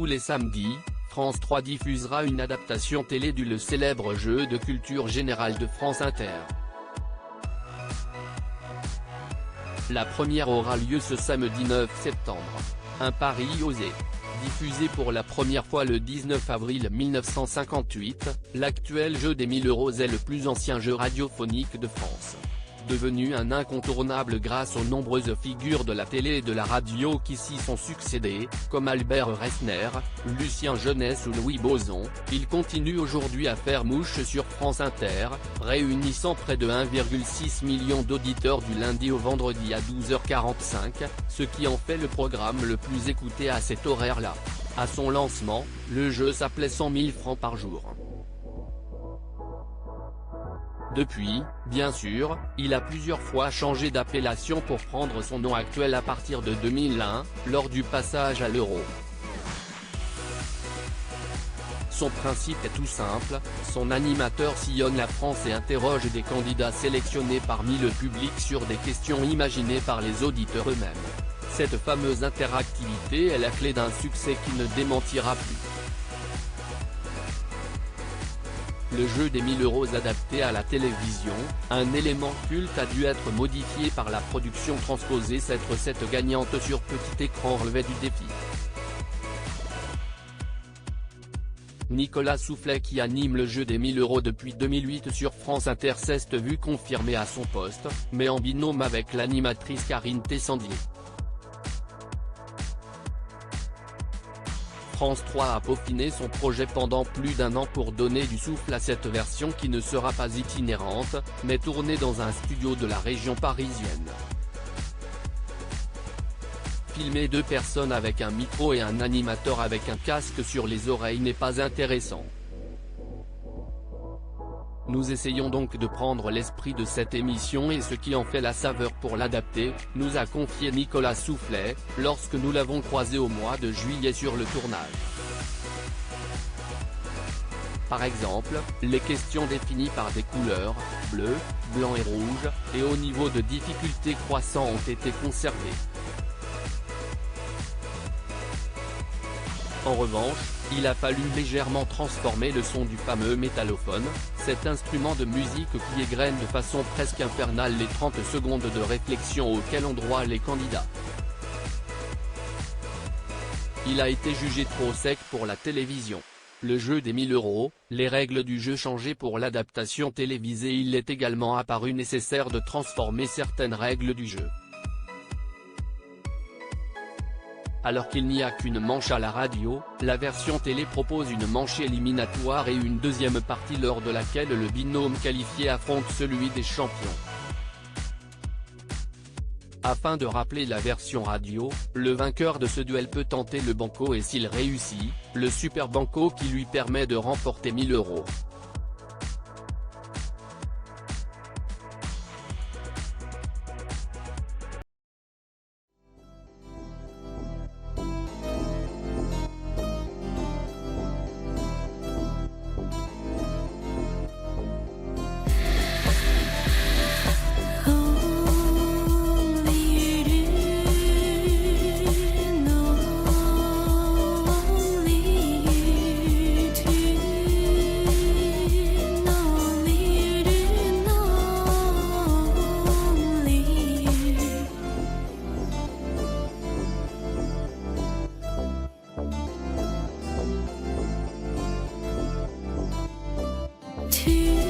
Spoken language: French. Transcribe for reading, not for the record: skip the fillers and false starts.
Tous les samedis, France 3 diffusera une adaptation télé du le célèbre jeu de culture générale de France Inter. La première aura lieu ce samedi 9 septembre. Un pari osé. Diffusé pour la première fois le 19 avril 1958, l'actuel jeu des 1000 € est le plus ancien jeu radiophonique de France. Devenu un incontournable grâce aux nombreuses figures de la télé et de la radio qui s'y sont succédés, comme Albert Resner, Lucien Jeunesse ou Louis Bozon, il continue aujourd'hui à faire mouche sur France Inter, réunissant près de 1,6 million d'auditeurs du lundi au vendredi à 12h45, ce qui en fait le programme le plus écouté à cet horaire-là. À son lancement, le jeu s'appelait 100 000 francs par jour. Depuis, bien sûr, il a plusieurs fois changé d'appellation pour prendre son nom actuel à partir de 2001, lors du passage à l'euro. Son principe est tout simple, son animateur sillonne la France et interroge des candidats sélectionnés parmi le public sur des questions imaginées par les auditeurs eux-mêmes. Cette fameuse interactivité est la clé d'un succès qui ne démentira plus. Le jeu des 1000 € adapté à la télévision, un élément culte a dû être modifié par la production transposée. Cette recette gagnante sur petit écran relevait du défi. Nicolas Soufflet, qui anime le jeu des 1000 € depuis 2008 sur France Inter, s'est vu confirmé à son poste, mais en binôme avec l'animatrice Karine Tessandier. France 3 a peaufiné son projet pendant plus d'un an pour donner du souffle à cette version qui ne sera pas itinérante, mais tournée dans un studio de la région parisienne. Filmer 2 personnes avec un micro et un animateur avec un casque sur les oreilles n'est pas intéressant. Nous essayons donc de prendre l'esprit de cette émission et ce qui en fait la saveur pour l'adapter, nous a confié Nicolas Soufflet, lorsque nous l'avons croisé au mois de juillet sur le tournage. Par exemple, les questions définies par des couleurs, bleu, blanc et rouge, et au niveau de difficulté croissant ont été conservées. En revanche, il a fallu légèrement transformer le son du fameux métallophone, cet instrument de musique qui égrène de façon presque infernale les 30 secondes de réflexion auxquelles ont droit les candidats. Il a été jugé trop sec pour la télévision. Le jeu des 1000 €, les règles du jeu changées pour l'adaptation télévisée. Il est également apparu nécessaire de transformer certaines règles du jeu. Alors qu'il n'y a qu'une manche à la radio, la version télé propose une manche éliminatoire et une deuxième partie lors de laquelle le binôme qualifié affronte celui des champions. Afin de rappeler la version radio, le vainqueur de ce duel peut tenter le banco et s'il réussit, le super banco qui lui permet de remporter 1000 €. To